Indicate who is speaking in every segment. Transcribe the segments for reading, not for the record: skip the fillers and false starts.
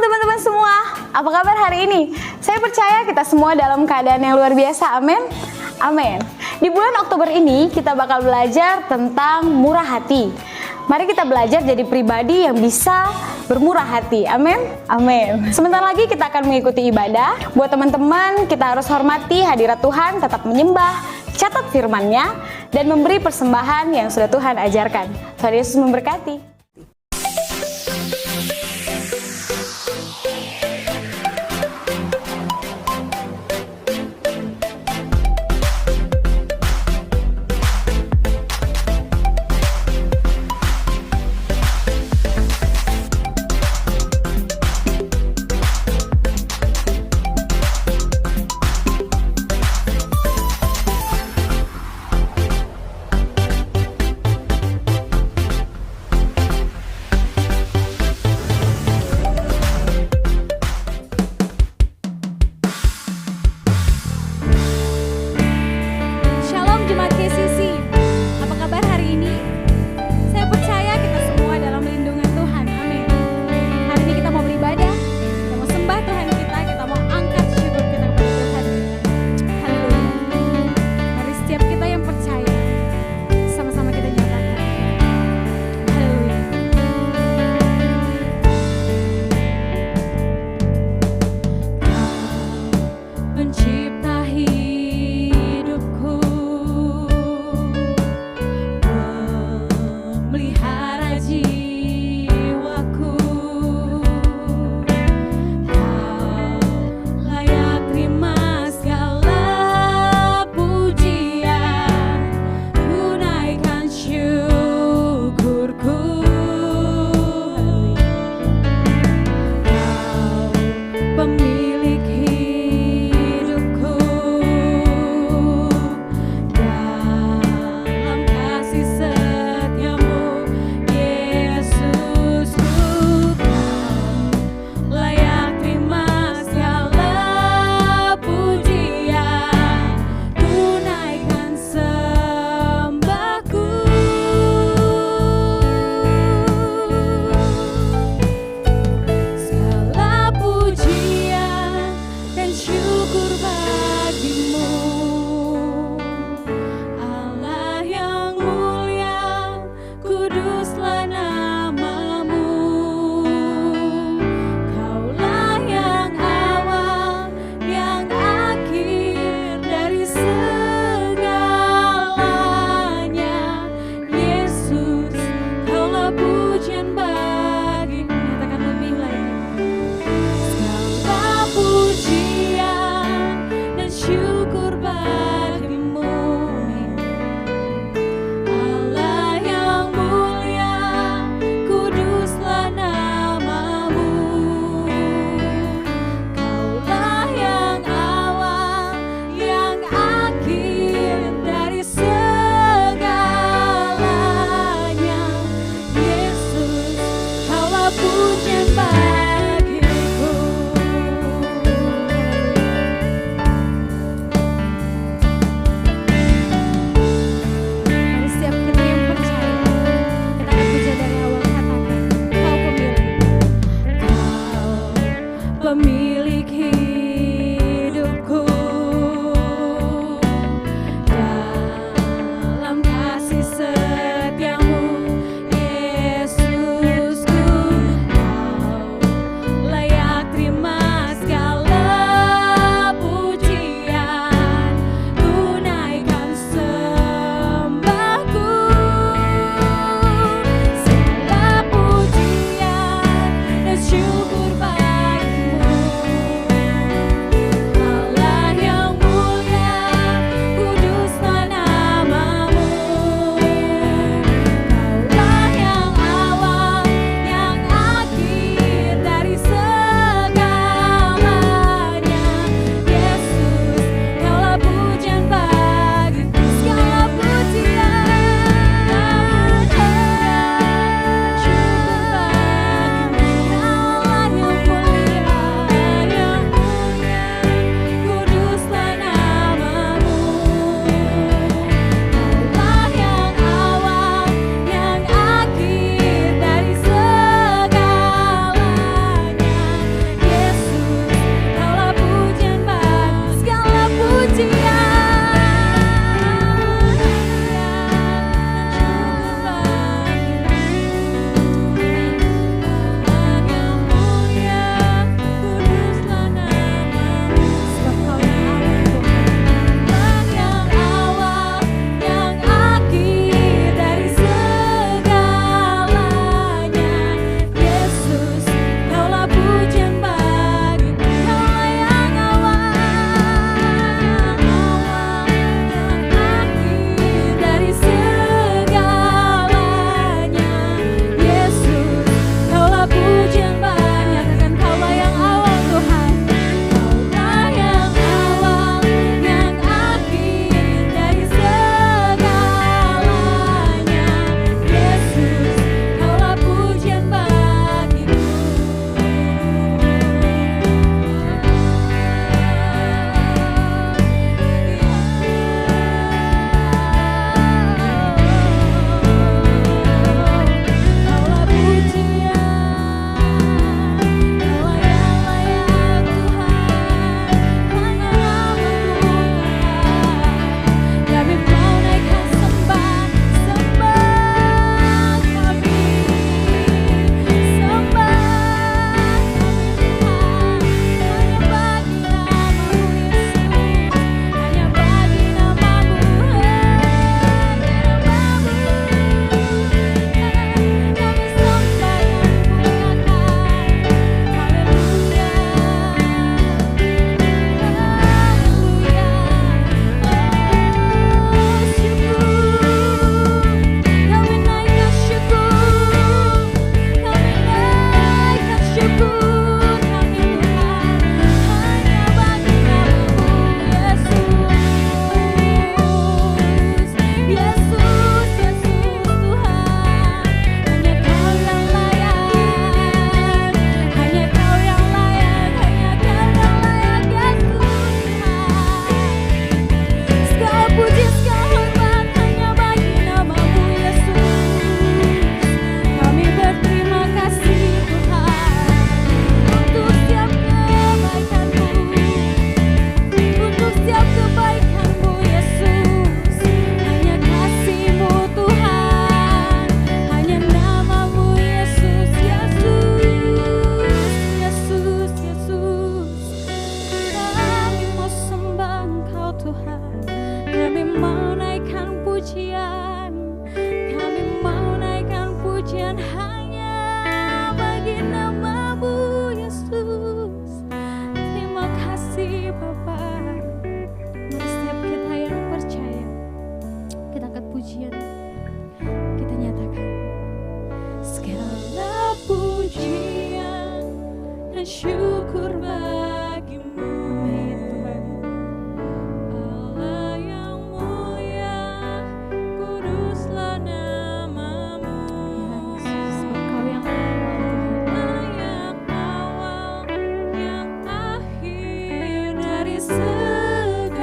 Speaker 1: teman-teman semua, apa kabar hari ini? Saya percaya kita semua dalam keadaan yang luar biasa, amin? Amin. Di bulan Oktober ini kita bakal belajar tentang murah hati. Mari kita belajar jadi pribadi yang bisa bermurah hati, amin? Amin. Sebentar lagi kita akan mengikuti ibadah. Buat teman-teman, kita harus hormati hadirat Tuhan, tetap menyembah, catat firman-Nya, dan memberi persembahan yang sudah Tuhan ajarkan. Tuhan Yesus memberkati.
Speaker 2: dan syukur bagimu. Allah yang mulia, kuduslah namamu.
Speaker 1: Engkau yang
Speaker 2: Allah yang awal, yang akhir dari segalanya.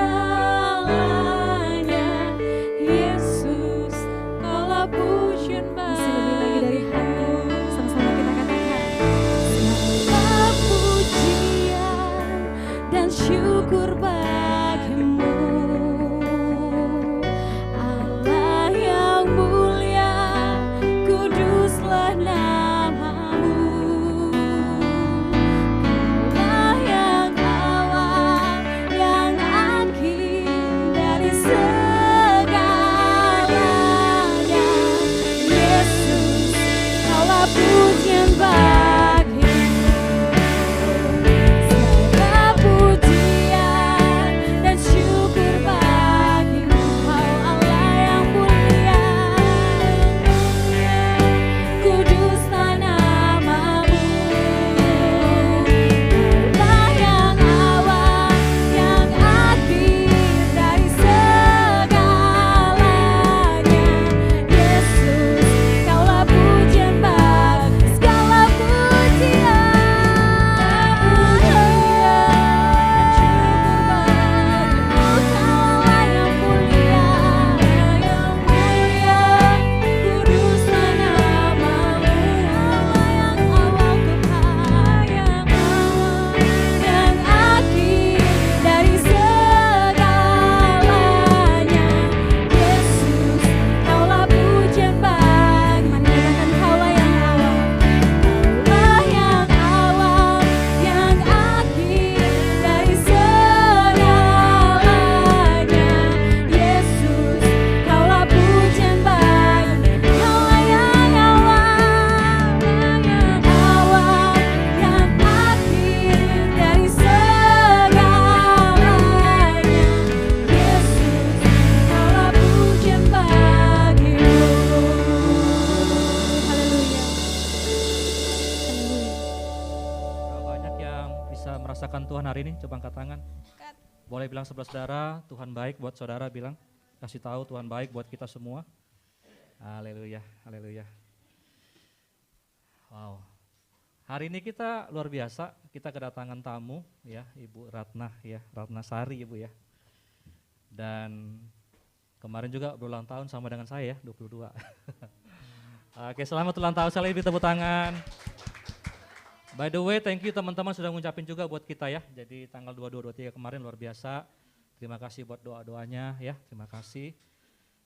Speaker 2: Yesus, kaulah pujian
Speaker 1: masih lebih lagi dari hati. Sama-sama kita katakan.
Speaker 2: segala pujian dan syukur bagimu. Allah yang mulia, kuduslah namamu. Kaulah yang awal, yang akhir dari segalanya. Yesus, kaulah pujian bagimu. Segala pujian dan syukur bagimu. Kau Allah yang mulia, kuduslah namamu. Kaulah yang awal, yang akhir dari segalanya. Yesus, kaulah pujian bagi segala pujian. Kaulah yang mulia, kuduslah namamu. Kaulah yang awal, yang akhir dari segalanya. Yesus, kaulah pujian bagi. Katakan kaulah yang awal, yang akhir dari segalanya. Yesus, kaulah pujian bagi. Kaulah yang awal, yang akhir dari segalanya. Yesus, kaulah pujian bagimu.
Speaker 3: Berapa banyak yang bisa merasakan Tuhan hari ini? Coba angkat tangan. Boleh bilang sebelah saudara, Tuhan baik buat saudara, bilang. Kasih tahu Tuhan baik buat kita semua. Haleluya, haleluya. Wow. Hari ini kita luar biasa, kita kedatangan tamu ya, Ibu Ratna ya, Ratna Sari Ibu ya. Dan kemarin juga berulang tahun sama dengan saya ya, 22. Oke, selamat ulang tahun, sekali lagi tepuk tangan. By the way, thank you teman-teman sudah ngucapin juga buat kita ya. Jadi tanggal 22, 23 kemarin luar biasa. Terima kasih buat doa-doanya ya, terima kasih.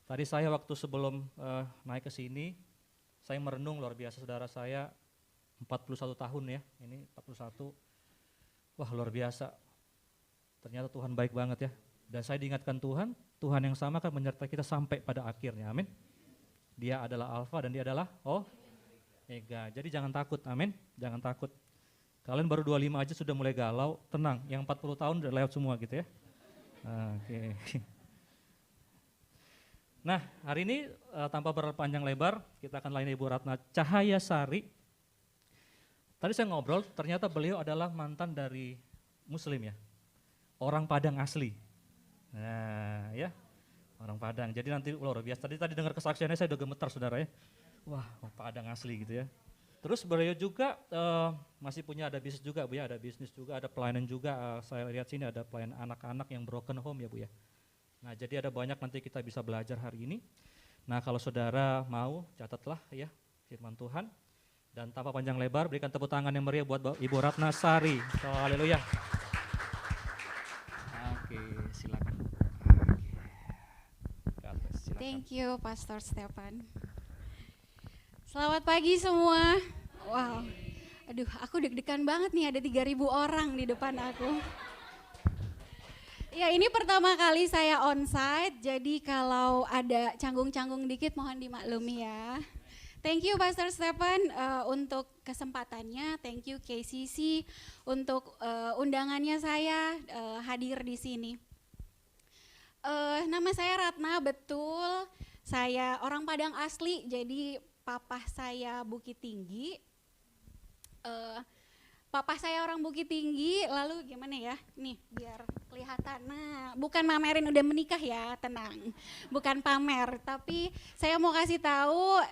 Speaker 3: Tadi saya waktu sebelum naik ke sini, saya merenung luar biasa saudara saya 41 tahun ya, ini 41. Wah luar biasa, ternyata Tuhan baik banget ya. Dan saya diingatkan Tuhan, Tuhan yang sama akan menyertai kita sampai pada akhirnya, amin. Dia adalah Alfa dan dia adalah Omega. Jadi jangan takut, amin. Jangan takut. Kalian baru 25 aja sudah mulai galau, tenang. Yang 40 tahun udah lewat semua gitu ya. Oke. Nah hari ini tanpa berpanjang lebar, kita akan layani Ibu Ratna Cahaya Sari. Tadi saya ngobrol, ternyata beliau adalah mantan dari Muslim ya. Orang Padang asli. Nah ya, orang Padang. Jadi nanti luar biasa. Tadi dengar kesaksiannya saya udah gemetar saudara ya. Wah, Padang asli gitu ya. Terus beliau juga masih punya ada bisnis juga Bu ya, ada bisnis juga, ada pelayanan juga. Saya lihat sini ada pelayanan anak-anak yang broken home ya Bu ya. Nah jadi ada banyak nanti kita bisa belajar hari ini. Nah kalau saudara mau catatlah ya firman Tuhan. Dan tanpa panjang lebar berikan tepuk tangan yang meriah buat Ibu Ratna Sari. Haleluya. Oke silakan. Silakan.
Speaker 2: Thank you Pastor Stefan. Selamat pagi semua. Wow. Aduh, aku deg-degan banget nih ada 3.000 orang di depan aku. Ya, ini pertama kali saya onsite, jadi kalau ada canggung-canggung dikit mohon dimaklumi ya. Thank you Pastor Stefan untuk kesempatannya, thank you KCC untuk undangannya saya hadir di sini. Nama saya Ratna, betul. Saya orang Padang asli, jadi papa saya Bukit Tinggi. Papa saya orang Bukit Tinggi, lalu gimana ya? Nih, biar kelihatan. Nah, bukan mamerin udah menikah ya, tenang. Bukan pamer, tapi saya mau kasih tahu,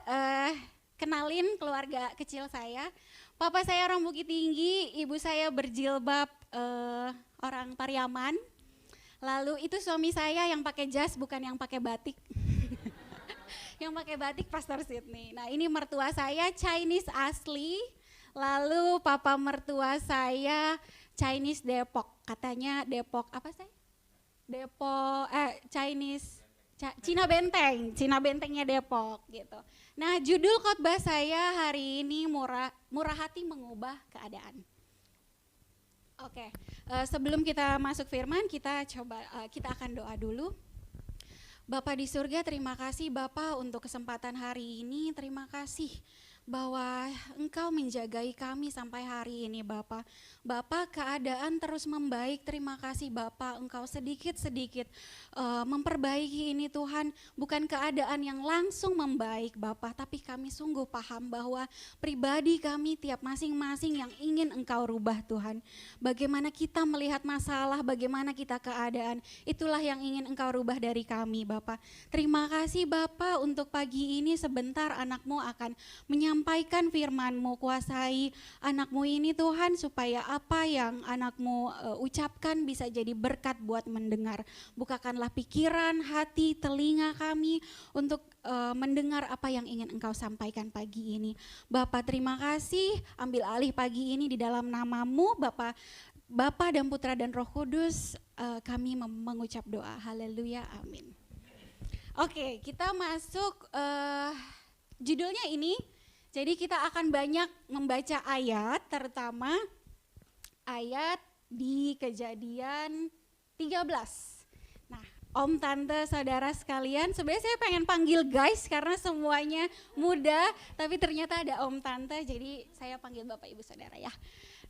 Speaker 2: kenalin keluarga kecil saya. Papa saya orang Bukit Tinggi, ibu saya berjilbab orang Pariaman. Lalu itu suami saya yang pakai jas, bukan yang pakai batik. Yang pakai batik Pastor Sydney. Nah, ini mertua saya Chinese asli. Lalu papa mertua saya Chinese Depok, katanya Depok apa sih? Depok, Chinese, Cina Benteng, Cina Bentengnya Depok gitu. Nah, judul khotbah saya hari ini murah hati mengubah keadaan. Oke, sebelum kita masuk firman, kita akan doa dulu. Bapak di surga, terima kasih Bapak untuk kesempatan hari ini, terima kasih bahwa Engkau menjagai kami sampai hari ini Bapak. Bapak, keadaan terus membaik, terima kasih Bapak, Engkau sedikit-sedikit memperbaiki ini Tuhan. Bukan keadaan yang langsung membaik Bapak, tapi kami sungguh paham bahwa pribadi kami tiap masing-masing yang ingin Engkau rubah Tuhan. Bagaimana kita melihat masalah, bagaimana kita keadaan, itulah yang ingin Engkau rubah dari kami Bapak. Terima kasih Bapak untuk pagi ini sebentar anakmu akan menyampaikan firman-Mu, kuasai anak-Mu ini Tuhan supaya apa yang anak-Mu ucapkan bisa jadi berkat buat mendengar. Bukakanlah pikiran, hati, telinga kami untuk mendengar apa yang ingin Engkau sampaikan pagi ini. Bapak terima kasih, ambil alih pagi ini di dalam nama-Mu Bapa dan Putra dan Roh Kudus, kami mengucap doa. Haleluya, amin. Oke, kita masuk judulnya ini. Jadi kita akan banyak membaca ayat, terutama ayat di Kejadian 13. Nah, Om, Tante, Saudara sekalian, sebenarnya saya pengen panggil guys karena semuanya muda, tapi ternyata ada Om, Tante, jadi saya panggil Bapak Ibu Saudara ya.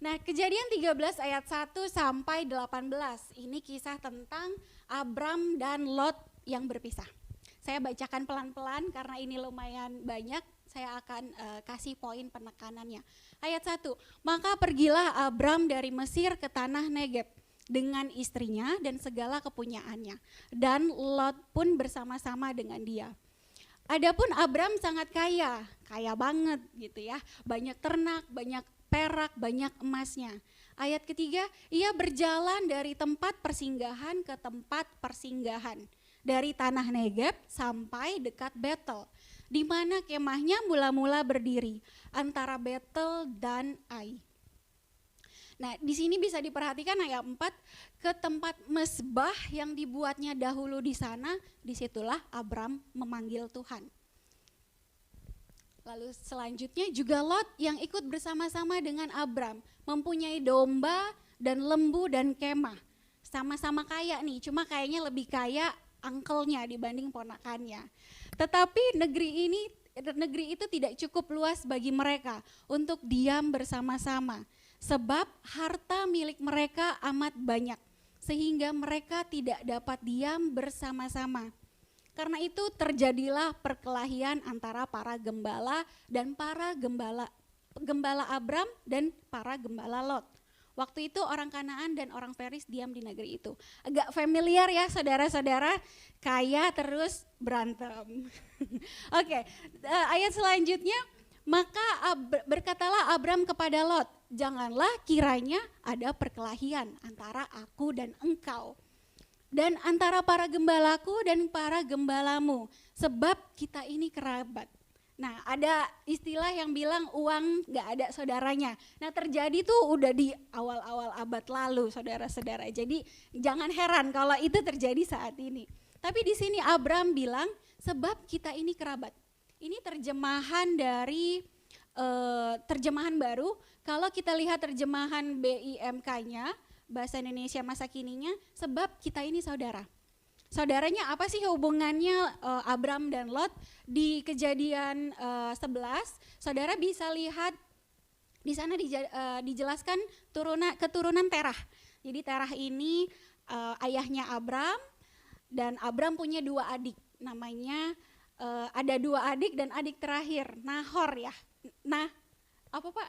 Speaker 2: Nah, Kejadian 13 ayat 1 sampai 18, ini kisah tentang Abram dan Lot yang berpisah. Saya bacakan pelan-pelan karena ini lumayan banyak. Saya akan kasih poin penekanannya. Ayat 1, maka pergilah Abram dari Mesir ke tanah Negeb dengan istrinya dan segala kepunyaannya. Dan Lot pun bersama-sama dengan dia. Adapun Abram sangat kaya banget gitu ya. Banyak ternak, banyak perak, banyak emasnya. Ayat ketiga, ia berjalan dari tempat persinggahan ke tempat persinggahan. Dari tanah Negeb sampai dekat Betel, di mana kemahnya mula-mula berdiri antara Betel dan Ai. Nah, di sini bisa diperhatikan ayat 4, ke tempat mesbah yang dibuatnya dahulu di sana, disitulah Abram memanggil Tuhan. Lalu selanjutnya juga Lot yang ikut bersama-sama dengan Abram, mempunyai domba dan lembu dan kemah. Sama-sama kaya nih, cuma kayaknya lebih kaya angkelnya dibanding ponakannya. Tetapi negeri itu tidak cukup luas bagi mereka untuk diam bersama-sama, sebab harta milik mereka amat banyak, sehingga mereka tidak dapat diam bersama-sama. Karena itu terjadilah perkelahian antara para gembala dan para gembala Abram dan para gembala Lot. Waktu itu orang Kanaan dan orang Feris diam di negeri itu. Agak familiar ya saudara-saudara, kaya terus berantem. Oke, ayat selanjutnya, maka berkatalah Abram kepada Lot, janganlah kiranya ada perkelahian antara aku dan engkau, dan antara para gembalaku dan para gembalamu, sebab kita ini kerabat. Nah, ada istilah yang bilang uang gak ada saudaranya. Nah, terjadi tuh udah di awal-awal abad lalu, saudara-saudara. Jadi jangan heran kalau itu terjadi saat ini. Tapi di sini Abram bilang, sebab kita ini kerabat. Ini terjemahan dari terjemahan baru. Kalau kita lihat terjemahan BIMK-nya, Bahasa Indonesia Masa Kininya, sebab kita ini saudara. Saudaranya apa sih hubungannya Abram dan Lot? Di Kejadian 11, saudara bisa lihat di sana dijelaskan keturunan Terah. Jadi Terah ini ayahnya Abram, dan Abram punya 2 adik. Namanya ada 2 adik dan adik terakhir Nahor ya. Nah, apa Pak?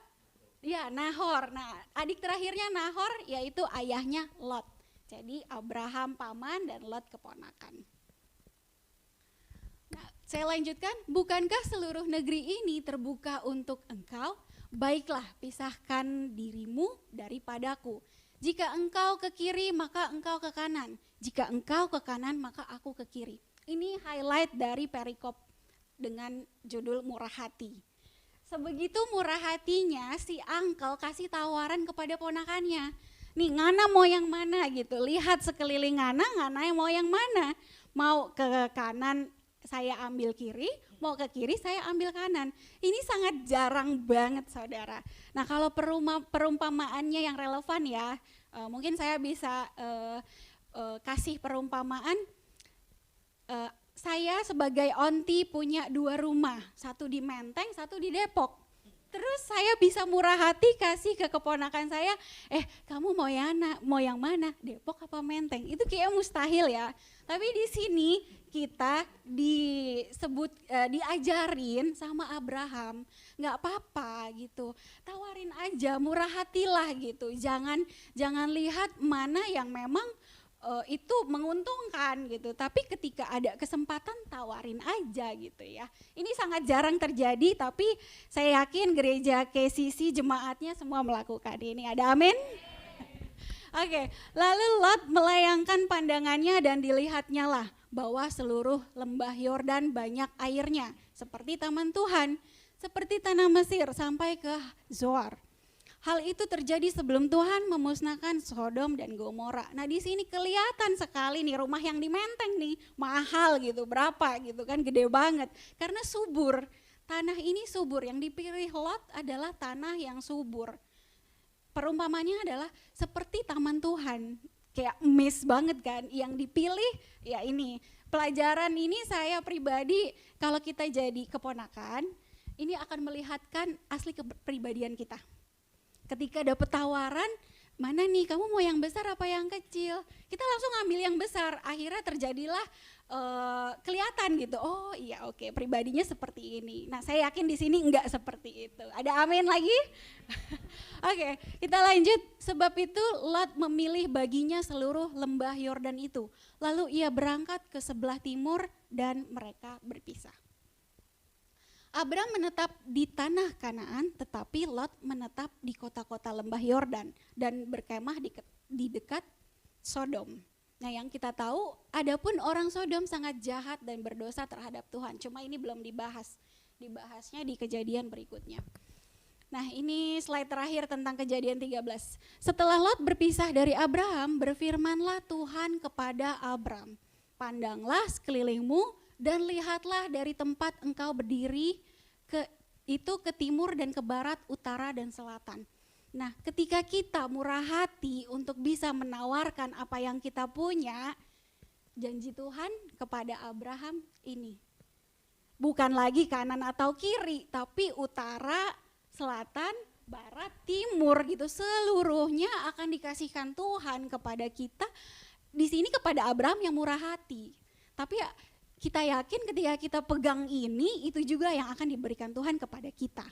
Speaker 2: Ya, Nahor. Nah, adik terakhirnya Nahor yaitu ayahnya Lot. Jadi Abraham paman dan Lot keponakan. Nah, saya lanjutkan, bukankah seluruh negeri ini terbuka untuk engkau? Baiklah, pisahkan dirimu daripadaku. Jika engkau ke kiri, maka engkau ke kanan. Jika engkau ke kanan, maka aku ke kiri. Ini highlight dari perikop dengan judul murah hati. Sebegitu murah hatinya, si uncle kasih tawaran kepada ponakannya. Nih, Ngana mau yang mana gitu, lihat sekeliling Ngana yang mau yang mana. Mau ke kanan saya ambil kiri, mau ke kiri saya ambil kanan. Ini sangat jarang banget saudara. Nah kalau perumpamaannya yang relevan ya, mungkin saya bisa kasih perumpamaan. Saya sebagai onti punya 2 rumah, satu di Menteng, satu di Depok. Terus saya bisa murah hati kasih ke keponakan saya, kamu mau yang mana, Depok apa Menteng? Itu kayak mustahil ya. Tapi di sini kita diajarin sama Abraham, nggak apa-apa gitu, tawarin aja, murah hatilah gitu. Jangan lihat mana yang memang itu menguntungkan gitu, tapi ketika ada kesempatan tawarin aja gitu ya. Ini sangat jarang terjadi, tapi saya yakin gereja KCC jemaatnya semua melakukan ini. Ada amin? Oke, lalu Lot melayangkan pandangannya dan dilihatnya lah bahwa seluruh lembah Yordan banyak airnya, seperti taman Tuhan, seperti tanah Mesir sampai ke Zoar. Hal itu terjadi sebelum Tuhan memusnahkan Sodom dan Gomora. Nah di sini kelihatan sekali nih rumah yang di Menteng nih mahal gitu, berapa gitu kan, gede banget. Karena subur, tanah ini subur, yang dipilih Lot adalah tanah yang subur. Perumpamannya adalah seperti taman Tuhan, kayak miss banget kan, yang dipilih ya ini. Pelajaran ini saya pribadi kalau kita jadi keponakan, ini akan melihatkan asli kepribadian kita. Ketika dapat tawaran, mana nih kamu mau yang besar apa yang kecil? Kita langsung ambil yang besar, akhirnya terjadilah kelihatan gitu. Oh iya oke, pribadinya seperti ini. Nah saya yakin di sini enggak seperti itu. Ada amin lagi? Oke, kita lanjut. Sebab itu Lot memilih baginya seluruh lembah Yordan itu. Lalu ia berangkat ke sebelah timur dan mereka berpisah. Abram menetap di tanah Kanaan, tetapi Lot menetap di kota-kota lembah Yordan dan berkemah di dekat Sodom. Nah yang kita tahu, adapun orang Sodom sangat jahat dan berdosa terhadap Tuhan. Cuma ini belum dibahasnya di kejadian berikutnya. Nah ini slide terakhir tentang kejadian 13. Setelah Lot berpisah dari Abraham, berfirmanlah Tuhan kepada Abram, pandanglah sekelilingmu dan lihatlah dari tempat engkau berdiri ke timur dan ke barat, utara dan selatan. Nah ketika kita murah hati untuk bisa menawarkan apa yang kita punya, janji Tuhan kepada Abraham ini. Bukan lagi kanan atau kiri, tapi utara, selatan, barat, timur gitu, seluruhnya akan dikasihkan Tuhan kepada kita. Di sini kepada Abraham yang murah hati. Tapi ya kita yakin ketika kita pegang ini, itu juga yang akan diberikan Tuhan kepada kita.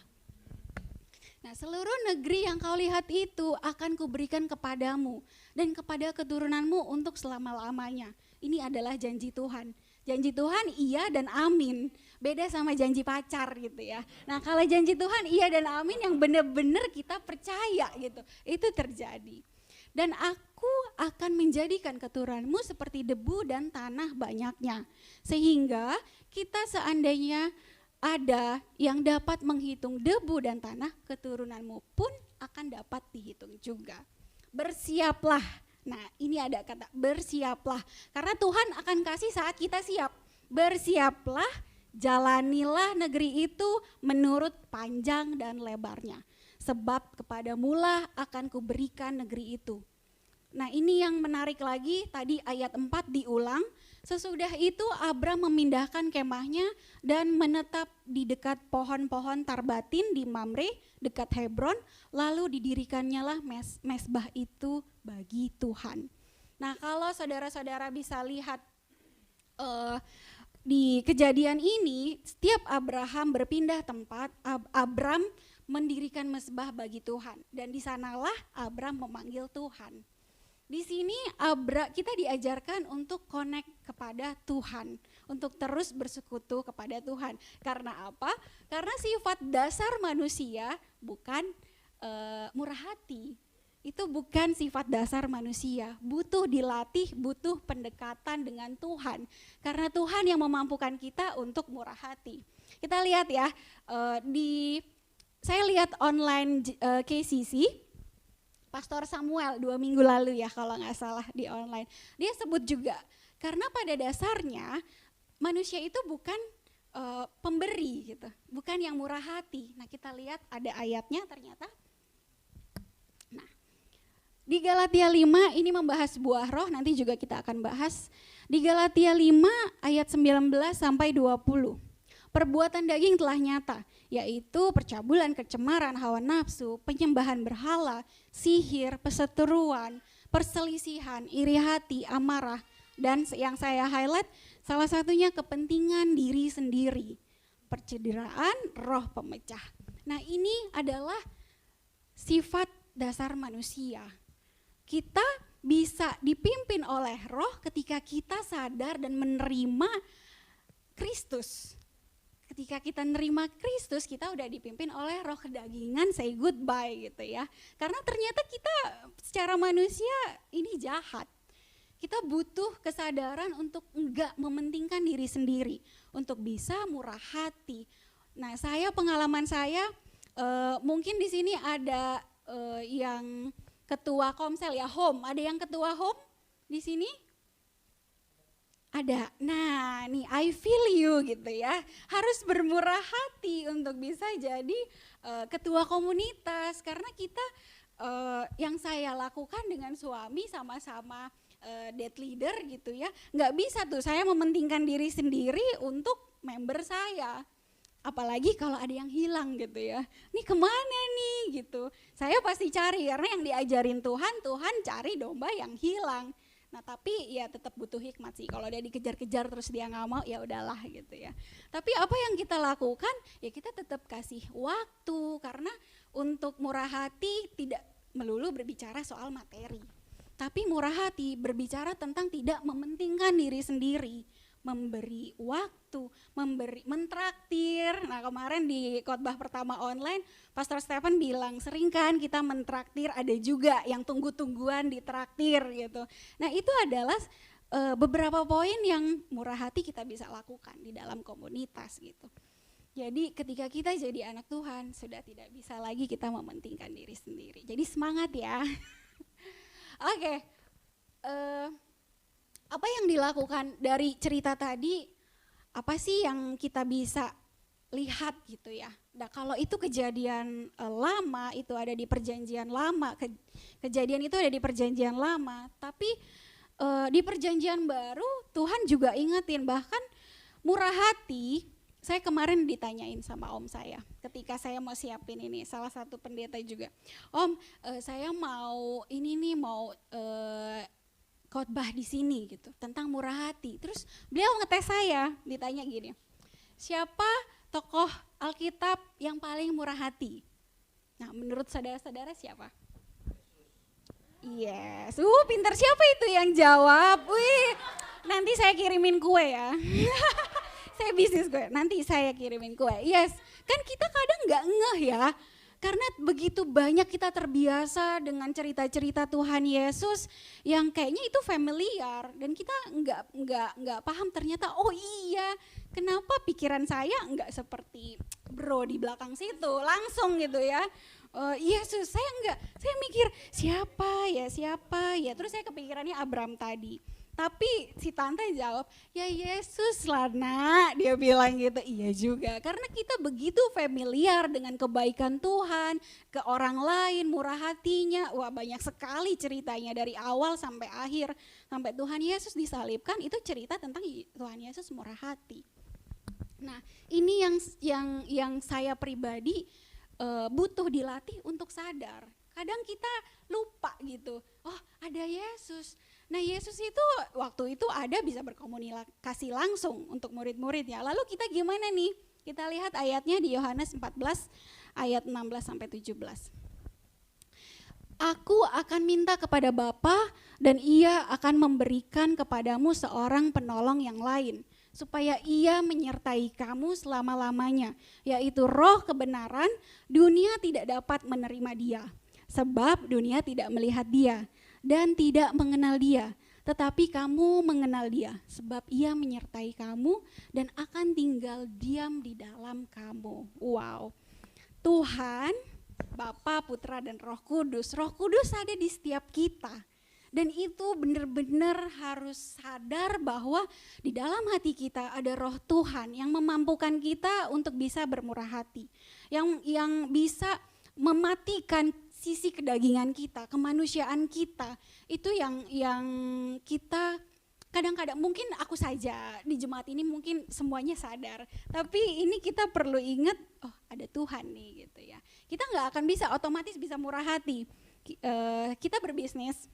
Speaker 2: Nah seluruh negeri yang kau lihat itu akan kuberikan kepadamu dan kepada keturunanmu untuk selama-lamanya. Ini adalah janji Tuhan. Janji Tuhan iya dan amin, beda sama janji pacar gitu ya. Nah kalau janji Tuhan iya dan amin yang benar-benar kita percaya gitu, itu terjadi. Dan aku akan menjadikan keturunanmu seperti debu dan tanah banyaknya. Sehingga kita seandainya ada yang dapat menghitung debu dan tanah, keturunanmu pun akan dapat dihitung juga. Bersiaplah. Nah ini ada kata bersiaplah. Karena Tuhan akan kasih saat kita siap. Bersiaplah, jalanilah negeri itu menurut panjang dan lebarnya. Sebab kepadamulah akan kuberikan negeri itu. Nah ini yang menarik lagi, tadi ayat 4 diulang. Sesudah itu Abram memindahkan kemahnya dan menetap di dekat pohon-pohon tarbatin di Mamre dekat Hebron. Lalu didirikannya lah mesbah itu bagi Tuhan. Nah kalau saudara-saudara bisa lihat di kejadian ini, setiap Abraham berpindah tempat, Abram mendirikan mezbah bagi Tuhan. Dan di sanalah Abram memanggil Tuhan. Di sini kita diajarkan untuk connect kepada Tuhan, untuk terus bersekutu kepada Tuhan. Karena apa? Karena sifat dasar manusia bukan murah hati. Itu bukan sifat dasar manusia, butuh dilatih, butuh pendekatan dengan Tuhan. Karena Tuhan yang memampukan kita untuk murah hati. Kita lihat ya, saya lihat online KCC, Pastor Samuel 2 minggu lalu ya kalau nggak salah di online. Dia sebut juga, karena pada dasarnya manusia itu bukan pemberi gitu, bukan yang murah hati. Nah kita lihat ada ayatnya ternyata. Nah di Galatia 5 ini membahas buah roh, nanti juga kita akan bahas. Di Galatia 5 ayat 19 sampai 20. Perbuatan daging telah nyata, yaitu percabulan, kecemaran, hawa nafsu, penyembahan berhala, sihir, perseteruan, perselisihan, iri hati, amarah, dan yang saya highlight salah satunya kepentingan diri sendiri, percederaan, roh pemecah. Nah ini adalah sifat dasar manusia. Kita bisa dipimpin oleh roh ketika kita sadar dan menerima Kristus. Ketika kita nerima Kristus, kita udah dipimpin oleh roh kedagingan, say goodbye gitu ya. Karena ternyata kita secara manusia ini jahat. Kita butuh kesadaran untuk enggak mementingkan diri sendiri, untuk bisa murah hati. Nah pengalaman saya, mungkin di sini ada yang ketua komsel ya, home. Ada yang ketua home di sini? Ada. Nah, nih I feel you gitu ya. Harus bermurah hati untuk bisa jadi ketua komunitas karena kita yang saya lakukan dengan suami sama-sama dead leader gitu ya. Nggak bisa tuh saya mementingkan diri sendiri untuk member saya. Apalagi kalau ada yang hilang gitu ya. Nih kemana nih gitu. Saya pasti cari karena yang diajarin Tuhan cari domba yang hilang. Nah tapi ya tetap butuh hikmat sih, kalau dia dikejar-kejar terus dia nggak mau ya udahlah gitu ya. Tapi apa yang kita lakukan ya kita tetap kasih waktu, karena untuk murah hati tidak melulu berbicara soal materi. Tapi murah hati berbicara tentang tidak mementingkan diri sendiri, memberi waktu, mentraktir. Nah kemarin di khotbah pertama online, Pastor Stephen bilang sering kan kita mentraktir, ada juga yang tunggu-tungguan ditraktir gitu. Nah itu adalah beberapa poin yang murah hati kita bisa lakukan di dalam komunitas gitu. Jadi ketika kita jadi anak Tuhan, sudah tidak bisa lagi kita mementingkan diri sendiri. Jadi semangat ya. Oke. Apa yang dilakukan dari cerita tadi, apa sih yang kita bisa lihat gitu ya. Nah kalau itu kejadian lama, itu ada di perjanjian lama, kejadian itu ada di perjanjian lama, tapi di perjanjian baru Tuhan juga ingetin, bahkan murah hati. Saya kemarin ditanyain sama om saya, ketika saya mau siapin ini, salah satu pendeta juga, om saya mau ini nih, mau khotbah di sini gitu tentang murah hati. Terus beliau ngetes saya, ditanya gini, siapa tokoh Alkitab yang paling murah hati? Nah menurut saudara-saudara siapa? Yes, pintar, siapa itu yang jawab? Wih, nanti saya kirimin kue ya. Saya bisnis kue, nanti saya kirimin kue. Yes, kan kita kadang nggak ngeh ya. Karena begitu banyak kita terbiasa dengan cerita-cerita Tuhan Yesus yang kayaknya itu familiar dan kita nggak paham ternyata, oh iya, kenapa pikiran saya nggak seperti bro di belakang situ langsung gitu ya. Yesus, saya mikir siapa ya, terus saya kepikirannya Abram tadi. Tapi si tante jawab, ya Yesus lah nak, dia bilang gitu. Iya juga, karena kita begitu familiar dengan kebaikan Tuhan, ke orang lain, murah hatinya. Wah banyak sekali ceritanya dari awal sampai akhir. Sampai Tuhan Yesus disalibkan, itu cerita tentang Tuhan Yesus murah hati. Nah ini yang saya pribadi butuh dilatih untuk sadar. Kadang kita lupa gitu, oh ada Yesus. Nah Yesus itu waktu itu ada bisa berkomunikasi langsung untuk murid-muridnya. Lalu kita gimana nih? Kita lihat ayatnya di Yohanes 14 ayat 16 sampai 17. Aku akan minta kepada Bapa dan Ia akan memberikan kepadamu seorang penolong yang lain, supaya Ia menyertai kamu selama-lamanya, yaitu Roh kebenaran. Dunia tidak dapat menerima Dia, sebab dunia tidak melihat Dia dan tidak mengenal Dia. Tetapi kamu mengenal Dia, sebab Ia menyertai kamu dan akan tinggal diam di dalam kamu. Wow, Tuhan, Bapa, Putra, dan Roh Kudus. Roh Kudus ada di setiap kita. Dan itu benar-benar harus sadar bahwa di dalam hati kita ada roh Tuhan yang memampukan kita untuk bisa bermurah hati. Yang bisa mematikan sisi kedagingan kita, kemanusiaan kita. Itu yang kita kadang-kadang, mungkin aku saja di jemaat ini mungkin semuanya sadar, tapi ini kita perlu ingat, oh ada Tuhan nih gitu ya. Kita nggak akan bisa otomatis bisa murah hati. Kita berbisnis,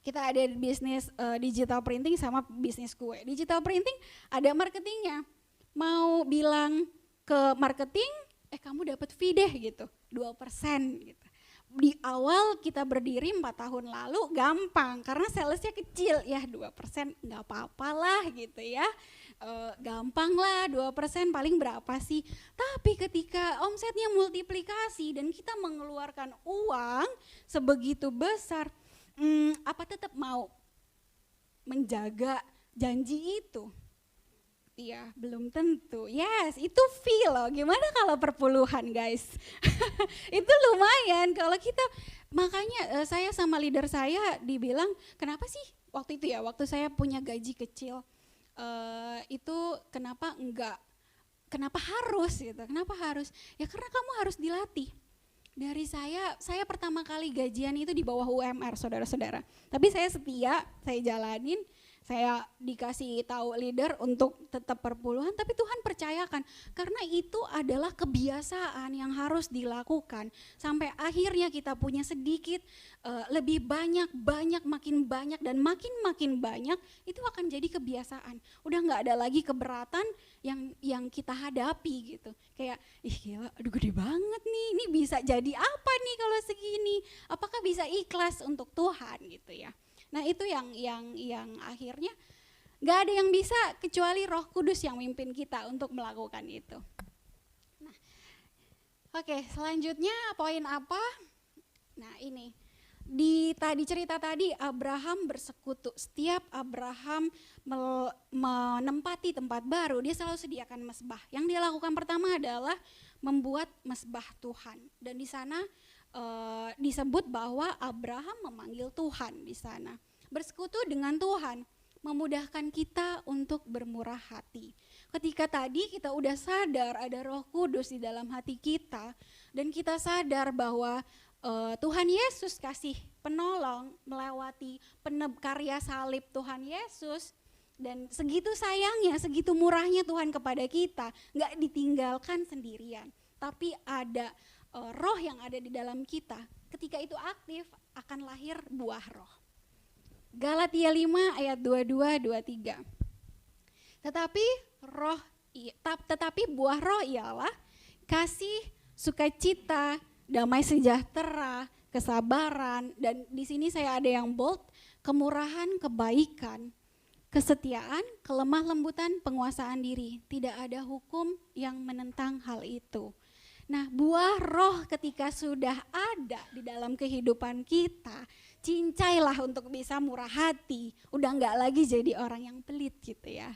Speaker 2: kita ada bisnis digital printing sama bisnis kue. Digital printing ada marketingnya, mau bilang ke marketing, kamu dapat fee deh gitu, 2% gitu. Di awal kita berdiri 4 tahun lalu gampang karena salesnya kecil, ya 2% nggak apa-apa lah gitu ya, gampang lah 2% paling berapa sih. Tapi ketika omsetnya multiplikasi dan kita mengeluarkan uang sebegitu besar, apa tetap mau menjaga janji itu? Ya belum tentu. Yes, itu fee loh. Gimana kalau perpuluhan guys? Itu lumayan kalau kita, makanya saya sama leader saya dibilang, kenapa sih waktu itu ya, waktu saya punya gaji kecil, itu kenapa harus gitu, kenapa harus? Ya karena kamu harus dilatih. Dari saya pertama kali gajian itu di bawah UMR saudara-saudara. Tapi saya setia, saya jalanin. Saya dikasih tahu leader untuk tetap perpuluhan, tapi Tuhan percayakan karena itu adalah kebiasaan yang harus dilakukan sampai akhirnya kita punya sedikit, lebih banyak, makin banyak dan makin banyak, itu akan jadi kebiasaan. Udah nggak ada lagi keberatan yang kita hadapi gitu. Kayak gila, aduh gede banget nih, ini bisa jadi apa nih kalau segini? Apakah bisa ikhlas untuk Tuhan gitu ya? Nah itu yang akhirnya gak ada yang bisa kecuali Roh Kudus yang mimpin kita untuk melakukan itu. Nah, oke, selanjutnya poin apa? Nah ini, di cerita tadi Abraham bersekutu. Setiap Abraham menempati tempat baru, dia selalu sediakan mezbah. Yang dia lakukan pertama adalah membuat mezbah Tuhan. Dan di sana disebut bahwa Abraham memanggil Tuhan di sana. Bersekutu dengan Tuhan memudahkan kita untuk bermurah hati. Ketika tadi kita udah sadar ada Roh Kudus di dalam hati kita dan kita sadar bahwa Tuhan Yesus kasih penolong melewati karya salib Tuhan Yesus, dan segitu sayangnya, segitu murahnya Tuhan kepada kita, nggak ditinggalkan sendirian, tapi ada roh yang ada di dalam kita. Ketika itu aktif akan lahir buah roh. Galatia 5 ayat 22-23. Tetapi buah roh ialah kasih, sukacita, damai sejahtera, kesabaran, dan di sini saya ada yang bold, kemurahan, kebaikan, kesetiaan, kelemah lembutan, penguasaan diri. Tidak ada hukum yang menentang hal itu. Nah, buah roh ketika sudah ada di dalam kehidupan kita, cincailah untuk bisa murah hati, udah enggak lagi jadi orang yang pelit gitu ya.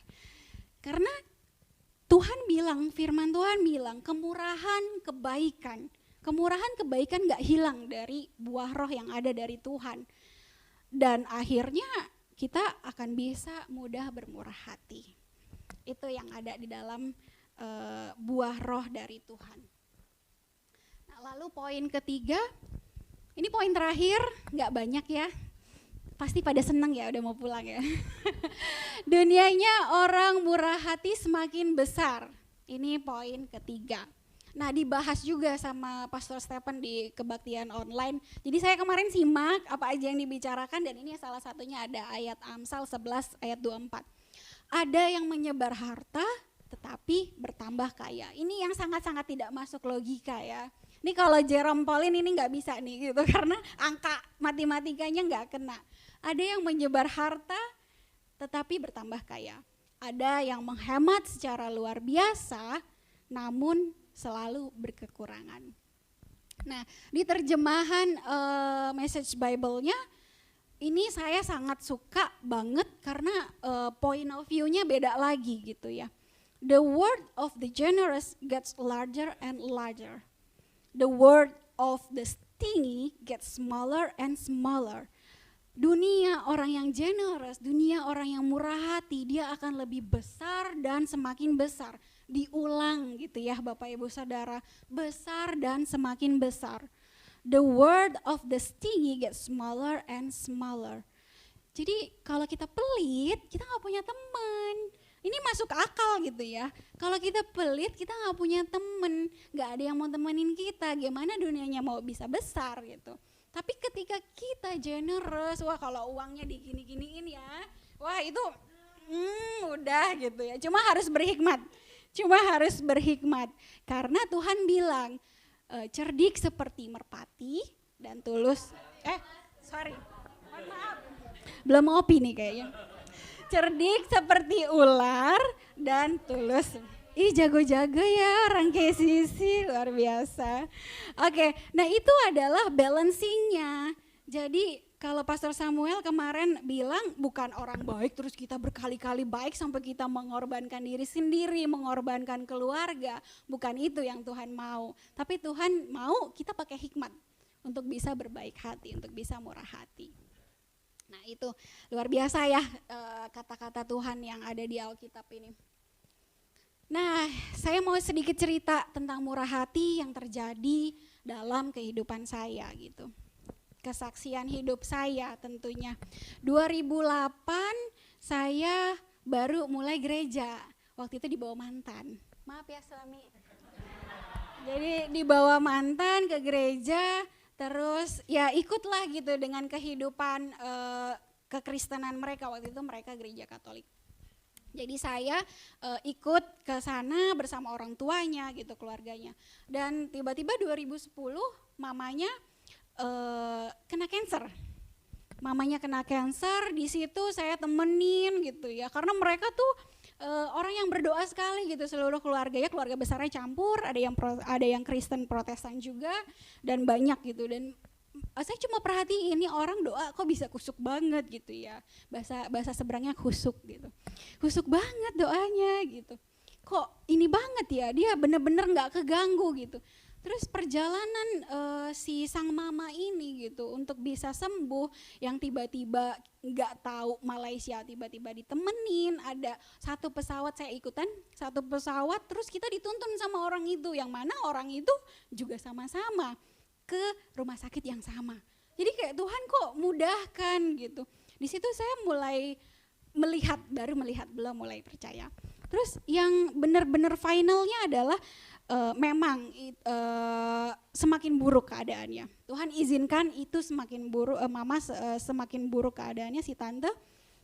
Speaker 2: Karena Tuhan bilang, firman Tuhan bilang, kemurahan kebaikan enggak hilang dari buah roh yang ada dari Tuhan. Dan akhirnya kita akan bisa mudah bermurah hati. Itu yang ada di dalam buah roh dari Tuhan. Lalu poin ketiga, ini poin terakhir, nggak banyak ya, pasti pada senang ya udah mau pulang ya. Dunianya orang murah hati semakin besar, ini poin ketiga. Nah dibahas juga sama Pastor Stephen di kebaktian online, jadi saya kemarin simak apa aja yang dibicarakan dan ini salah satunya ada ayat Amsal 11 ayat 24. Ada yang menyebar harta tetapi bertambah kaya. Ini yang sangat-sangat tidak masuk logika ya. Ini kalau Jerome Pauline ini nggak bisa nih gitu karena angka matematikanya nggak kena. Ada yang menyebar harta tetapi bertambah kaya. Ada yang menghemat secara luar biasa namun selalu berkekurangan. Nah, di terjemahan Message Bible-nya ini saya sangat suka banget karena point of view-nya beda lagi gitu ya. The word of the generous gets larger and larger. The word of the stingy gets smaller and smaller. Dunia orang yang generous, dunia orang yang murah hati, dia akan lebih besar dan semakin besar. Diulang gitu ya Bapak Ibu Saudara, besar dan semakin besar. The word of the stingy gets smaller and smaller. Jadi kalau kita pelit, kita gak punya teman. Ini masuk akal gitu ya. Kalau kita pelit, kita gak punya teman. Gak ada yang mau temenin kita, gimana dunianya mau bisa besar gitu. Tapi ketika kita generous, wah kalau uangnya digini-giniin ya, wah itu udah gitu ya. Cuma harus berhikmat. Karena Tuhan bilang, cerdik seperti merpati dan tulus. Mohon maaf. Belum ngopi nih kayaknya. Cerdik seperti ular dan tulus. Ih jago-jago ya orang kayak Sisi, luar biasa. Oke, nah itu adalah balancingnya. Jadi kalau Pastor Samuel kemarin bilang bukan orang baik terus kita berkali-kali baik sampai kita mengorbankan diri sendiri, mengorbankan keluarga. Bukan itu yang Tuhan mau. Tapi Tuhan mau kita pakai hikmat untuk bisa berbaik hati, untuk bisa murah hati. Nah itu luar biasa ya kata-kata Tuhan yang ada di Alkitab ini. Nah saya mau sedikit cerita tentang murah hati yang terjadi dalam kehidupan saya gitu. Kesaksian hidup saya tentunya. 2008 saya baru mulai gereja, waktu itu dibawa mantan. Maaf ya suami. Jadi dibawa mantan ke gereja. Terus ya ikutlah gitu dengan kehidupan kekristenan mereka, waktu itu mereka gereja Katolik. Jadi saya ikut ke sana bersama orang tuanya gitu, keluarganya. Dan tiba-tiba 2010 mamanya kena cancer. Mamanya kena cancer, di situ saya temenin gitu ya. Karena mereka tuh orang yang berdoa sekali gitu, seluruh keluarganya, keluarga besarnya campur, ada yang Kristen Protestan juga dan banyak gitu. Dan saya cuma perhatiin ini orang doa kok bisa kusuk banget gitu ya, bahasa seberangnya kusuk gitu, kusuk banget doanya gitu. Kok ini banget ya, dia bener-bener nggak keganggu gitu. Terus perjalanan si sang mama ini gitu untuk bisa sembuh, yang tiba-tiba nggak tahu Malaysia tiba-tiba ditemenin, ada satu pesawat saya ikutan, satu pesawat terus kita dituntun sama orang itu, yang mana orang itu juga sama-sama ke rumah sakit yang sama. Jadi kayak Tuhan kok mudahkan gitu. Di situ saya mulai baru melihat belum mulai percaya. Terus yang benar-benar finalnya adalah memang semakin buruk keadaannya. Tuhan izinkan itu semakin buruk, mama semakin buruk keadaannya si tante.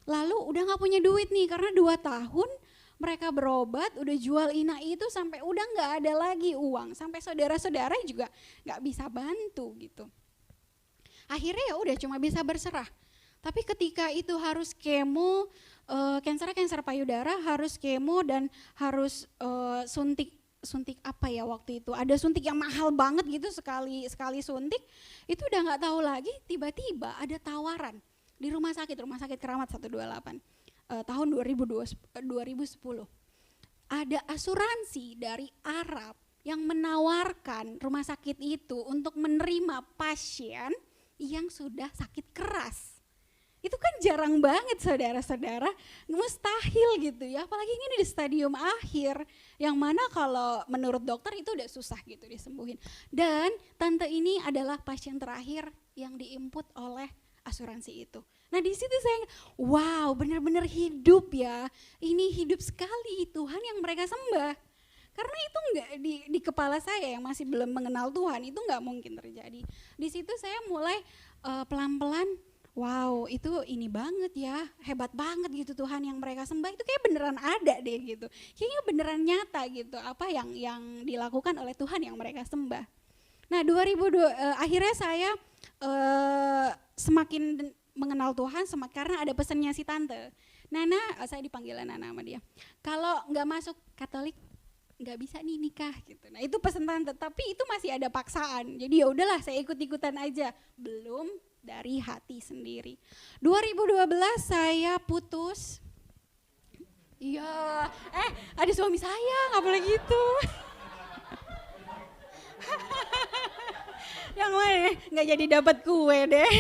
Speaker 2: Lalu udah gak punya duit nih karena 2 tahun mereka berobat, udah jual inai itu sampai udah gak ada lagi uang. Sampai saudara-saudara juga gak bisa bantu gitu. Akhirnya ya udah cuma bisa berserah. Tapi ketika itu harus kemo, kanker payudara, harus kemo dan harus suntik apa ya waktu itu, ada suntik yang mahal banget gitu, sekali suntik itu udah nggak tahu lagi. Tiba-tiba ada tawaran di rumah sakit Keramat 128 tahun 2010, ada asuransi dari Arab yang menawarkan rumah sakit itu untuk menerima pasien yang sudah sakit keras. Itu kan jarang banget saudara-saudara, mustahil gitu ya, apalagi ini di stadium akhir yang mana kalau menurut dokter itu udah susah gitu disembuhin. Dan tante ini adalah pasien terakhir yang diinput oleh asuransi itu. Nah di situ saya, wow benar-benar hidup ya, ini hidup sekali Tuhan yang mereka sembah. Karena itu enggak di kepala saya yang masih belum mengenal Tuhan, itu enggak mungkin terjadi. Di situ saya mulai pelan-pelan, wow itu ini banget ya, hebat banget gitu Tuhan yang mereka sembah itu kayak beneran ada deh gitu. Kayaknya beneran nyata gitu apa yang dilakukan oleh Tuhan yang mereka sembah. Nah akhirnya saya semakin mengenal Tuhan karena ada pesannya si tante. Nana, saya dipanggil Nana sama dia. Kalau nggak masuk Katolik nggak bisa nih nikah gitu. Nah itu pesan tante, tapi itu masih ada paksaan. Jadi ya udahlah saya ikut-ikutan aja. Belum dari hati sendiri. 2012 saya putus. Iya, ada suami saya, nggak boleh gitu. Yang mana? Nggak jadi dapat kue deh.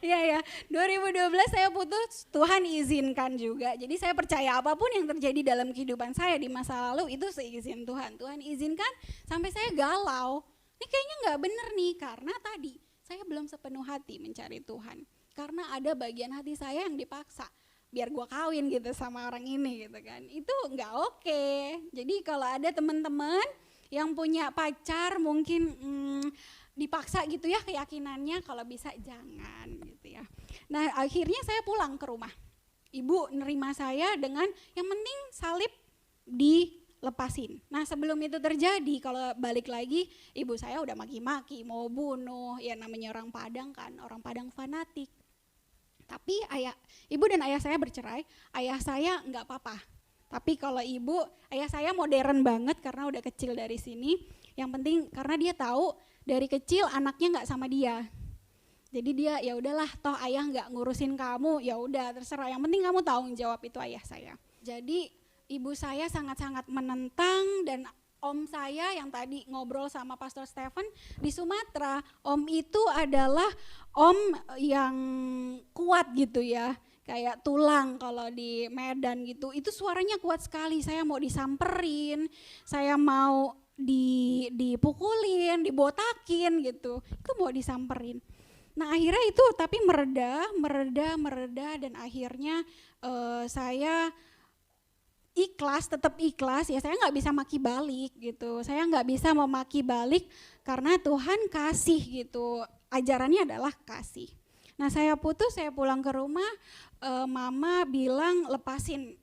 Speaker 2: Iya ya, 2012 saya putus, Tuhan izinkan juga. Jadi saya percaya apapun yang terjadi dalam kehidupan saya di masa lalu itu seizin Tuhan. Tuhan izinkan sampai saya galau. Ini kayaknya nggak bener nih karena tadi saya belum sepenuh hati mencari Tuhan. Karena ada bagian hati saya yang dipaksa. Biar gua kawin gitu sama orang ini gitu kan. Itu nggak oke. Jadi kalau ada teman-teman yang punya pacar mungkin dipaksa gitu ya keyakinannya, kalau bisa jangan gitu ya. Nah akhirnya saya pulang ke rumah. Ibu nerima saya dengan yang penting salib dilepasin. Nah sebelum itu terjadi kalau balik lagi ibu saya udah maki-maki mau bunuh, ya namanya orang Padang kan, orang Padang fanatik. Tapi ibu dan ayah saya bercerai, ayah saya nggak apa-apa. Tapi kalau ayah saya modern banget karena udah kecil dari sini. Yang penting karena dia tahu dari kecil anaknya nggak sama dia. Jadi dia ya udahlah toh ayah nggak ngurusin kamu, ya udah terserah. Yang penting kamu tanggung jawab, itu ayah saya. Jadi ibu saya sangat-sangat menentang dan om saya yang tadi ngobrol sama Pastor Stephen di Sumatera, om itu adalah om yang kuat gitu ya. Kayak tulang kalau di Medan gitu, itu suaranya kuat sekali. Saya mau disamperin, saya mau dipukulin, dibotakin gitu, itu mau disamperin. Nah akhirnya itu tapi mereda dan akhirnya saya tetap ikhlas ya. Saya nggak bisa maki balik gitu, saya nggak bisa memaki balik karena Tuhan kasih gitu, ajarannya adalah kasih. Nah saya putus, saya pulang ke rumah, mama bilang lepasin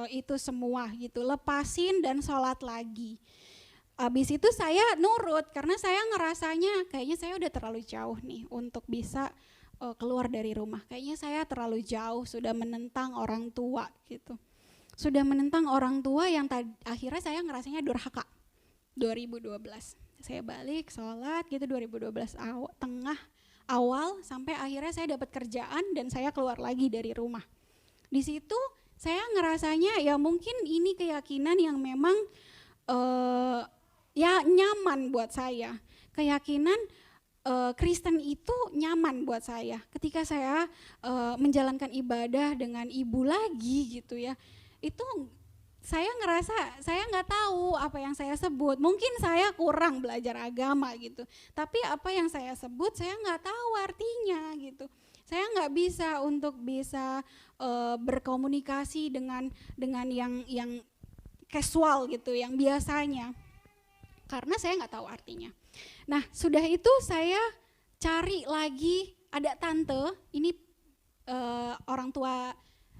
Speaker 2: itu semua gitu, lepasin dan sholat lagi. Abis itu saya nurut karena saya ngerasanya kayaknya saya udah terlalu jauh nih untuk bisa keluar dari rumah. Kayaknya saya terlalu jauh, sudah menentang orang tua gitu. Sudah menentang orang tua yang akhirnya saya ngerasanya durhaka. 2012 saya balik sholat gitu, 2012 tengah awal sampai akhirnya saya dapat kerjaan dan saya keluar lagi dari rumah. Di situ saya ngerasanya ya mungkin ini keyakinan yang memang ya nyaman buat saya. Keyakinan Kristen itu nyaman buat saya. Ketika saya menjalankan ibadah dengan ibu lagi gitu ya, itu saya ngerasa saya nggak tahu apa yang saya sebut. Mungkin saya kurang belajar agama gitu, tapi apa yang saya sebut saya nggak tahu artinya gitu. Saya nggak bisa untuk bisa berkomunikasi dengan yang casual gitu, yang biasanya, karena saya nggak tahu artinya. Nah sudah itu saya cari lagi, ada tante, ini orang tua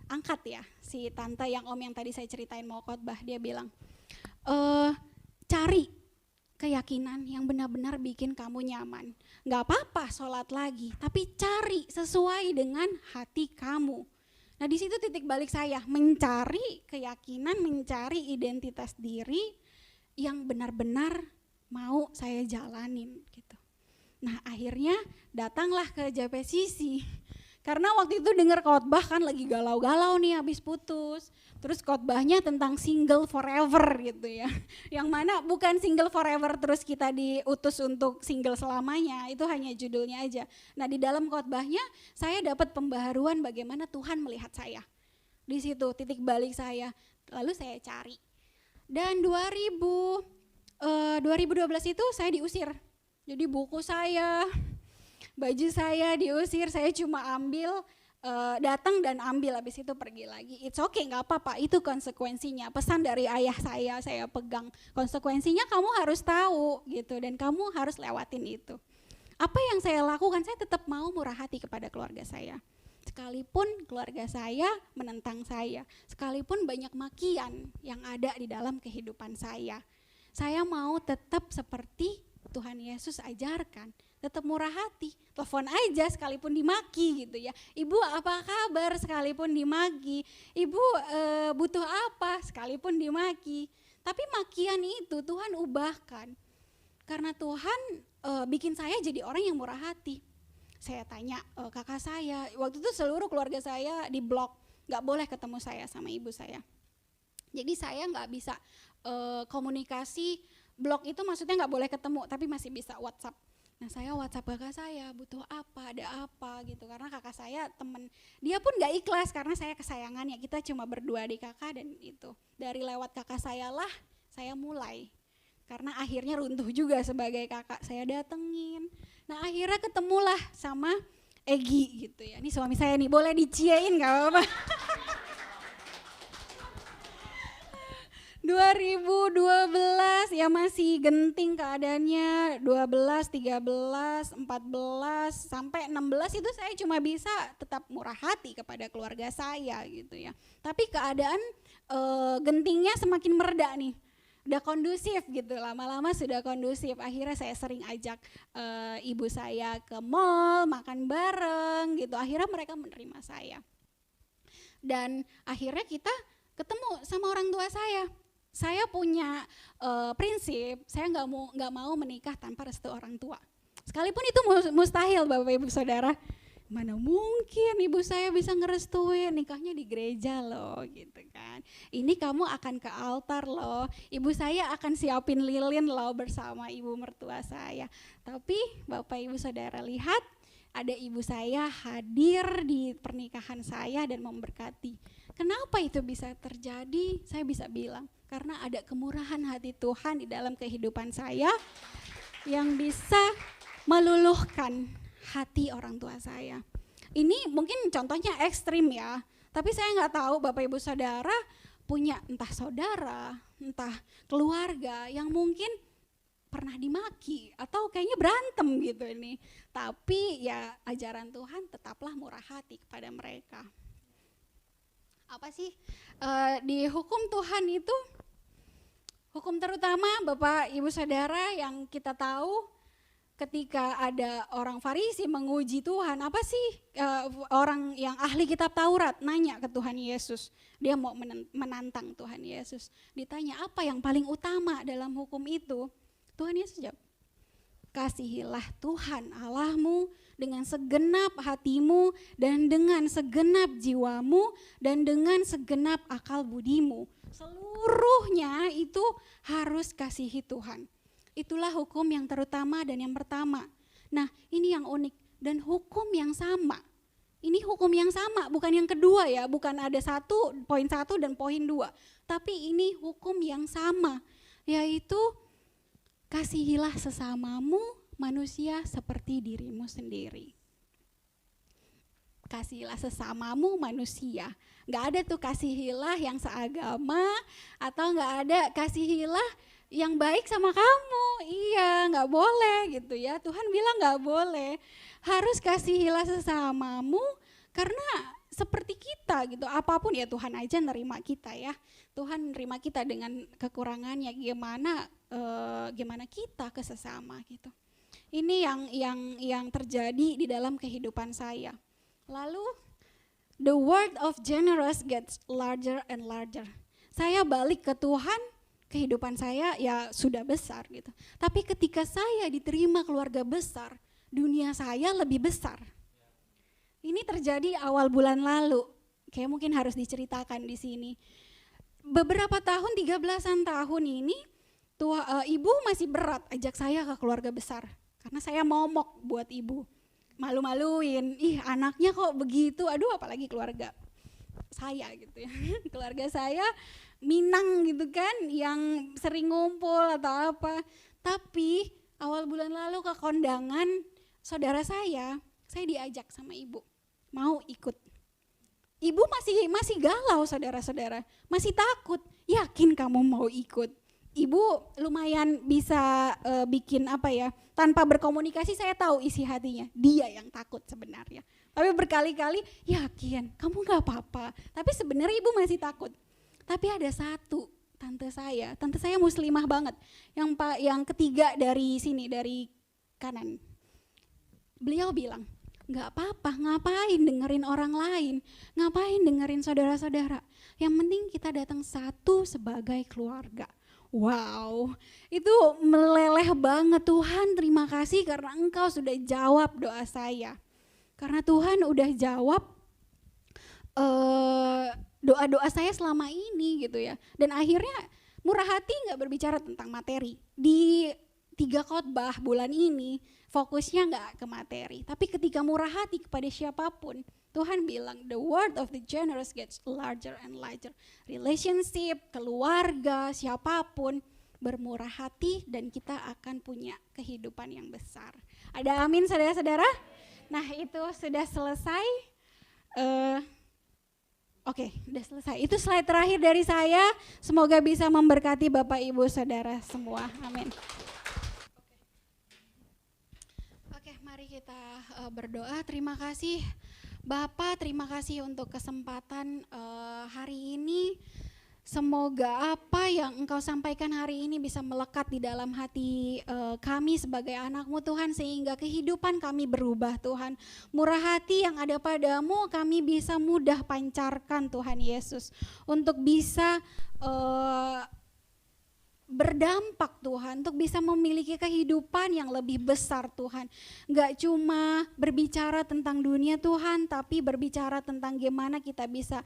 Speaker 2: angkat ya, si tante yang om yang tadi saya ceritain mau khotbah, dia bilang cari keyakinan yang benar-benar bikin kamu nyaman. Gak apa-apa sholat lagi, tapi cari sesuai dengan hati kamu. Nah di situ titik balik saya, mencari keyakinan, mencari identitas diri yang benar-benar mau saya jalanin gitu. Nah akhirnya datanglah ke JPCC. Karena waktu itu dengar khotbah kan lagi galau-galau nih habis putus. Terus khotbahnya tentang single forever gitu ya. Yang mana bukan single forever terus kita diutus untuk single selamanya, itu hanya judulnya aja. Nah di dalam khotbahnya saya dapat pembaharuan bagaimana Tuhan melihat saya. Di situ titik balik saya, lalu saya cari. Dan 2012 itu saya diusir. Jadi buku saya, baju saya diusir, saya cuma ambil, datang dan ambil, habis itu pergi lagi. It's okay, gak apa-apa, itu konsekuensinya. Pesan dari ayah saya pegang. Konsekuensinya kamu harus tahu gitu, dan kamu harus lewatin itu. Apa yang saya lakukan, saya tetap mau murah hati kepada keluarga saya. Sekalipun keluarga saya menentang saya, sekalipun banyak makian yang ada di dalam kehidupan saya mau tetap seperti Tuhan Yesus ajarkan, tetap murah hati. Telepon aja sekalipun dimaki gitu ya. Ibu apa kabar sekalipun dimaki. Ibu butuh apa sekalipun dimaki. Tapi makian itu Tuhan ubahkan. Karena Tuhan bikin saya jadi orang yang murah hati. Saya tanya kakak saya, waktu itu seluruh keluarga saya di blok, gak boleh ketemu saya sama ibu saya. Jadi saya gak bisa komunikasi, blok itu maksudnya gak boleh ketemu, tapi masih bisa WhatsApp. Nah saya WhatsApp kakak saya, butuh apa, ada apa gitu. Karena kakak saya temen, dia pun gak ikhlas karena saya kesayangannya, kita cuma berdua di kakak dan itu. Dari lewat kakak saya lah, saya mulai. Karena akhirnya runtuh juga sebagai kakak, saya datengin. Nah akhirnya ketemulah sama Egi gitu ya. Ini suami saya nih, boleh diciein gak apa-apa. 2012 ya masih genting keadaannya, 12, 13, 14, sampai 16 itu saya cuma bisa tetap murah hati kepada keluarga saya gitu ya. Tapi keadaan gentingnya semakin mereda nih. Udah kondusif gitu, lama-lama sudah kondusif. Akhirnya saya sering ajak ibu saya ke mall, makan bareng gitu. Akhirnya mereka menerima saya. Dan akhirnya kita ketemu sama orang tua saya. Saya punya prinsip, saya nggak mau menikah tanpa restu orang tua. Sekalipun itu mustahil Bapak Ibu Saudara. Mana mungkin ibu saya bisa ngerestuin, nikahnya di gereja loh gitu kan. Ini kamu akan ke altar loh, ibu saya akan siapin lilin loh bersama ibu mertua saya. Tapi Bapak Ibu Saudara lihat, ada ibu saya hadir di pernikahan saya dan memberkati. Kenapa itu bisa terjadi? Saya bisa bilang, karena ada kemurahan hati Tuhan di dalam kehidupan saya yang bisa meluluhkan hati orang tua saya. Ini mungkin contohnya ekstrim ya, tapi saya nggak tahu Bapak Ibu Saudara punya entah saudara, entah keluarga yang mungkin pernah dimaki atau kayaknya berantem gitu ini. Tapi ya ajaran Tuhan tetaplah murah hati kepada mereka. Apa sih di hukum Tuhan itu, hukum terutama Bapak Ibu Saudara yang kita tahu, ketika ada orang Farisi menguji Tuhan, apa sih orang yang ahli kitab Taurat nanya ke Tuhan Yesus, dia mau menantang Tuhan Yesus, ditanya apa yang paling utama dalam hukum itu, Tuhan Yesus jawab, kasihilah Tuhan Allahmu dengan segenap hatimu dan dengan segenap jiwamu dan dengan segenap akal budimu. Seluruhnya itu harus kasihi Tuhan. Itulah hukum yang terutama dan yang pertama. Nah ini yang unik dan hukum yang sama. Ini hukum yang sama, bukan yang kedua ya, bukan ada poin 1 dan poin 2. Tapi ini hukum yang sama, yaitu kasihilah sesamamu manusia seperti dirimu sendiri. Kasihilah sesamamu manusia. Gak ada tuh kasihilah yang seagama atau gak ada kasihilah yang baik sama kamu. Iya, gak boleh gitu ya. Tuhan bilang gak boleh. Harus kasihilah sesamamu karena seperti kita gitu. Apapun ya Tuhan aja nerima kita ya. Tuhan nerima kita dengan kekurangannya. Gimana kita ke sesama gitu. Ini yang terjadi di dalam kehidupan saya. Lalu the word of generous gets larger and larger. Saya balik ke Tuhan, kehidupan saya ya sudah besar gitu. Tapi ketika saya diterima keluarga besar, dunia saya lebih besar. Ini terjadi awal bulan lalu. Kayak mungkin harus diceritakan di sini. Beberapa tahun, 13-an tahun ini, ibu masih berat ajak saya ke keluarga besar. Karena saya momok buat ibu. Malu-maluin, ih anaknya kok begitu, aduh apalagi keluarga saya gitu ya. Keluarga saya Minang gitu kan, yang sering ngumpul atau apa. Tapi awal bulan lalu ke kondangan saudara saya diajak sama ibu, mau ikut. Ibu masih galau saudara-saudara, masih takut, yakin kamu mau ikut? Ibu lumayan bisa bikin apa ya, tanpa berkomunikasi saya tahu isi hatinya, dia yang takut sebenarnya. Tapi berkali-kali yakin, kamu gak apa-apa, tapi sebenarnya ibu masih takut. Tapi ada satu tante saya muslimah banget, yang ketiga dari sini, dari kanan. Beliau bilang, gak apa-apa, ngapain dengerin orang lain, ngapain dengerin saudara-saudara, yang penting kita datang satu sebagai keluarga. Wow, itu meleleh banget. Tuhan, terima kasih karena Engkau sudah jawab doa saya. Karena Tuhan udah jawab doa-doa saya selama ini gitu ya. Dan akhirnya murah hati gak berbicara tentang materi. Di 3 khotbah bulan ini fokusnya gak ke materi. Tapi ketika murah hati kepada siapapun, Tuhan bilang the word of the generous gets larger and larger. Relationship, keluarga, siapapun bermurah hati dan kita akan punya kehidupan yang besar. Ada amin saudara-saudara? Nah itu sudah selesai. Oke, udah selesai. Itu slide terakhir dari saya. Semoga bisa memberkati Bapak Ibu Saudara semua. Amin. Oke, mari kita berdoa. Terima kasih Bapak, terima kasih untuk kesempatan hari ini. Semoga apa yang Engkau sampaikan hari ini bisa melekat di dalam hati kami sebagai anak-Mu Tuhan, sehingga kehidupan kami berubah Tuhan. Murah hati yang ada padamu kami bisa mudah pancarkan Tuhan Yesus, untuk bisa berdampak Tuhan, untuk bisa memiliki kehidupan yang lebih besar Tuhan. Gak cuma berbicara tentang dunia Tuhan, tapi berbicara tentang gimana kita bisa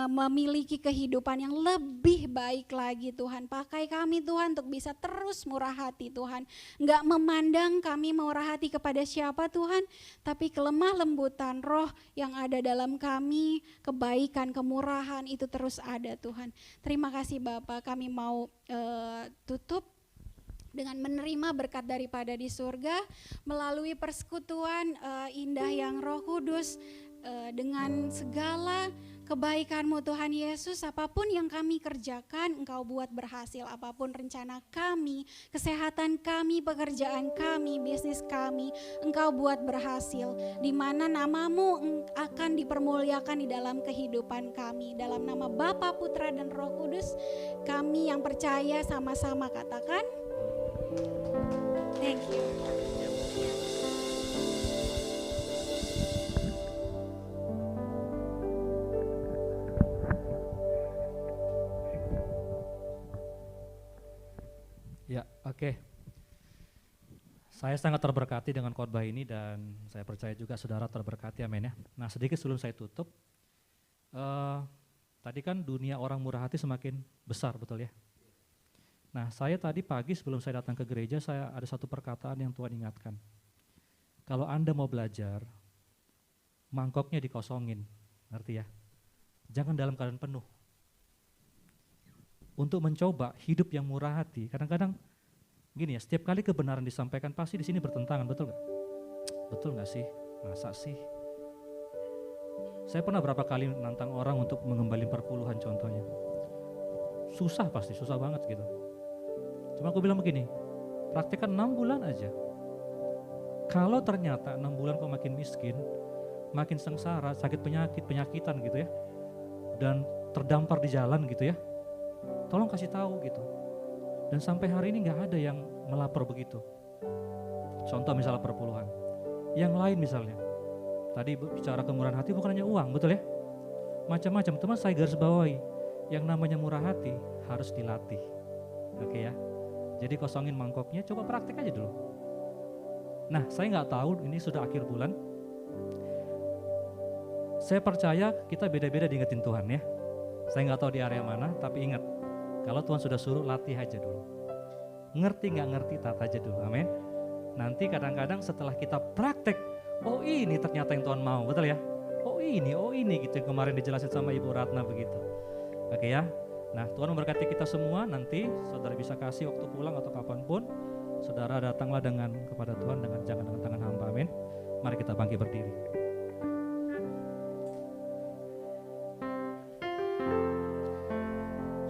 Speaker 2: memiliki kehidupan yang lebih baik lagi Tuhan. Pakai kami Tuhan untuk bisa terus murah hati Tuhan. Gak memandang kami murah hati kepada siapa Tuhan, tapi kelemah lembutan roh yang ada dalam kami, kebaikan, kemurahan itu terus ada Tuhan. Terima kasih Bapak, kami mau tutup dengan menerima berkat daripada di surga melalui persekutuan indah yang Roh Kudus, dengan segala kebaikan-Mu Tuhan Yesus. Apapun yang kami kerjakan Engkau buat berhasil, apapun rencana kami, kesehatan kami, pekerjaan kami, bisnis kami, Engkau buat berhasil, di mana nama-Mu akan dipermuliakan di dalam kehidupan kami. Dalam nama Bapa, Putra dan Roh Kudus kami yang percaya sama-sama katakan thank you.
Speaker 3: Ya, oke. Saya sangat terberkati dengan khotbah ini dan saya percaya juga saudara terberkati, amin ya. Nah, sedikit sebelum saya tutup, tadi kan dunia orang murah hati semakin besar, betul ya? Nah, saya tadi pagi sebelum saya datang ke gereja, saya ada satu perkataan yang Tuhan ingatkan. Kalau Anda mau belajar, mangkoknya dikosongin, ngerti ya? Jangan dalam keadaan penuh. Untuk mencoba hidup yang murah hati, kadang-kadang gini ya, setiap kali kebenaran disampaikan pasti di sini bertentangan, betul nggak? Betul nggak sih? Masa sih? Saya pernah berapa kali nantang orang untuk mengembalikan perpuluhan contohnya. Susah pasti, susah banget gitu. Cuma aku bilang begini, praktekkan 6 bulan aja. Kalau ternyata 6 bulan kok makin miskin, makin sengsara, sakit penyakitan gitu ya, dan terdampar di jalan gitu ya, tolong kasih tahu gitu. Dan sampai hari ini nggak ada yang melapor begitu. Contoh misalnya perpuluhan. Yang lain misalnya, tadi bicara kemurahan hati bukan hanya uang, betul ya? Macam-macam, teman saya garis bawahi, yang namanya murah hati harus dilatih. Oke ya, jadi kosongin mangkoknya, coba praktek aja dulu. Nah, saya nggak tahu, ini sudah akhir bulan. Saya percaya kita beda-beda diingetin Tuhan ya. Saya nggak tahu di area mana, tapi ingat, kalau Tuhan sudah suruh, latih aja dulu. Ngerti nggak ngerti, tat aja dulu, amin. Nanti kadang-kadang setelah kita praktek, oh ini ternyata yang Tuhan mau, betul ya? Oh ini gitu yang kemarin dijelasin sama Ibu Ratna begitu. Oke ya, nah Tuhan memberkati kita semua. Nanti saudara bisa kasih waktu pulang atau kapanpun, saudara datanglah kepada Tuhan jangan dengan tangan hamba, amin. Mari kita bangkit berdiri.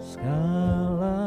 Speaker 3: Segala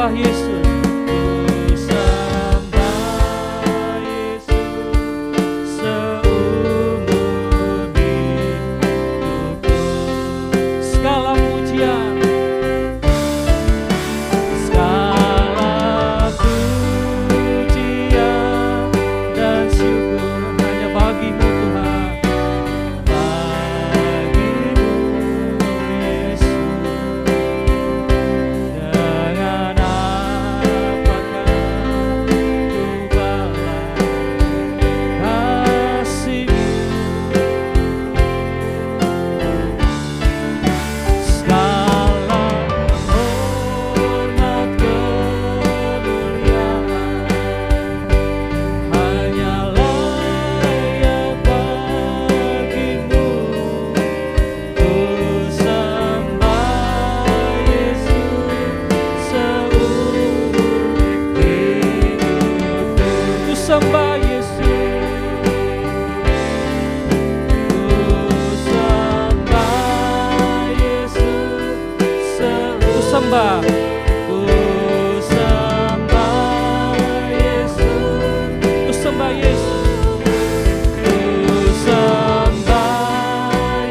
Speaker 3: sembah Yesus, ku sembah Yesus seumur hidupku. Segala pujian, segala pujian dan syukur hanya bagimu Tuhan, bagimu Yesus. Dengan apakah ku balas kasih-Mu, segala hormat kemuliaan hanyalah yang bagimu. Ku sembah Yesus seumur hidupku. Ku sembah Yesus, ku sembah Yesus, ku sembah Yesus, ku sembah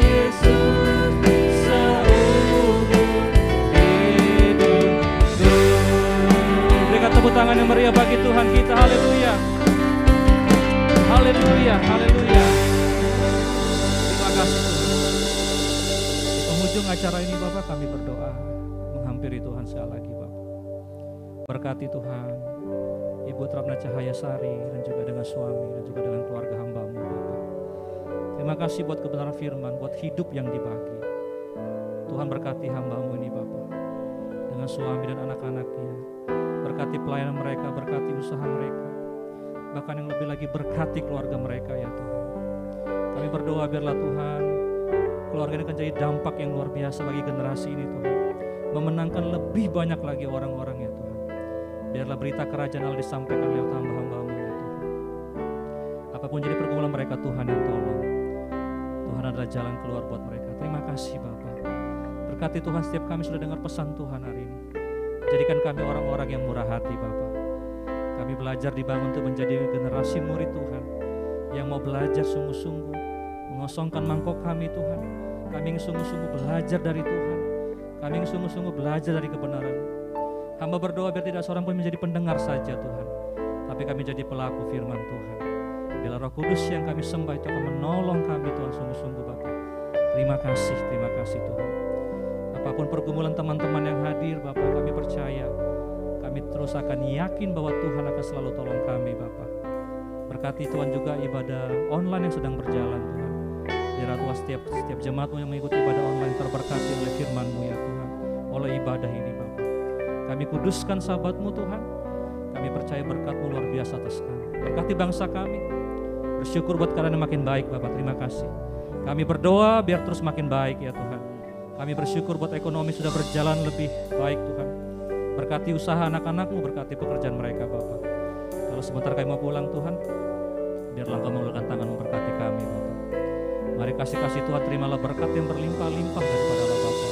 Speaker 3: Yesus seumur hidupku. Berikan tepuk tangan yang meriah bagi Tuhan kita. Haleluya, haleluya, haleluya. Terima kasih Tuhan. Di penghujung acara ini Bapak, kami berdoa menghampiri Tuhan sekali lagi Bapak. Berkati Tuhan Ibu Ratna Cahaya Sari dan juga dengan suami dan juga dengan keluarga hamba-Mu Bapak. Terima kasih buat kebenaran firman, buat hidup yang dibagi. Tuhan berkati hamba-Mu ini Bapak, dengan suami dan anak-anaknya. Berkati pelayanan mereka, berkati usaha mereka. Bahkan yang lebih lagi berkati keluarga mereka ya Tuhan. Kami berdoa biarlah Tuhan keluarga ini akan jadi dampak yang luar biasa bagi generasi ini Tuhan. Memenangkan lebih banyak lagi orang-orang ya Tuhan. Biarlah berita kerajaan Allah disampaikan lewat hamba-hamba-Mu ya Tuhan. Apapun jadi pergumulan mereka Tuhan yang tolong. Tuhan adalah jalan keluar buat mereka. Terima kasih Bapak. Berkati Tuhan setiap kami sudah dengar pesan Tuhan hari ini. Jadikan kami orang-orang yang murah hati Bapak. Kami belajar dibangun untuk menjadi generasi murid Tuhan yang mau belajar sungguh-sungguh, mengosongkan mangkok kami Tuhan. Kami ingin sungguh-sungguh belajar dari Tuhan. Kami ingin sungguh-sungguh belajar dari kebenaran. Hamba berdoa biar tidak seorang pun menjadi pendengar saja Tuhan, tapi kami jadi pelaku firman Tuhan. Biarlah Roh Kudus yang kami sembah itu akan menolong kami Tuhan sungguh-sungguh Bapak. Terima kasih Tuhan. Apapun pergumulan teman-teman yang hadir Bapak, kami percaya kami terus akan yakin bahwa Tuhan akan selalu tolong kami Bapak. Berkati Tuhan juga ibadah online yang sedang berjalan Tuhan. Biarlah Tuhan setiap jemaat-Mu yang mengikuti ibadah online terberkati oleh firman-Mu ya Tuhan, oleh ibadah ini Bapak. Kami kuduskan sahabat-Mu Tuhan. Kami percaya berkat-Mu luar biasa atas kami. Berkati bangsa kami. Bersyukur buat keadaan yang makin baik Bapak, terima kasih. Kami berdoa biar terus makin baik ya Tuhan. Kami bersyukur buat ekonomi sudah berjalan lebih baik Tuhan. Berkati usaha anak-anak-Mu, berkati pekerjaan mereka Bapak. Kalau sebentar kami mau pulang Tuhan, biarlah Engkau mengulurkan tangan memberkati kami Bapak. Mari kasih Tuhan, terimalah berkat yang berlimpah-limpah daripada Allah Bapa.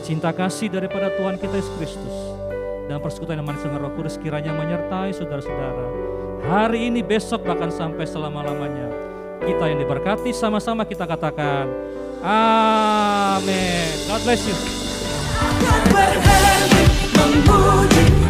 Speaker 3: Cinta kasih daripada Tuhan kita Yesus Kristus dan persekutuan yang manis dengan Roh Kudus kiranya menyertai saudara-saudara hari ini, besok, bahkan sampai selama-lamanya. Kita yang diberkati sama-sama kita katakan amin. God bless you.
Speaker 4: Akan berhenti memuji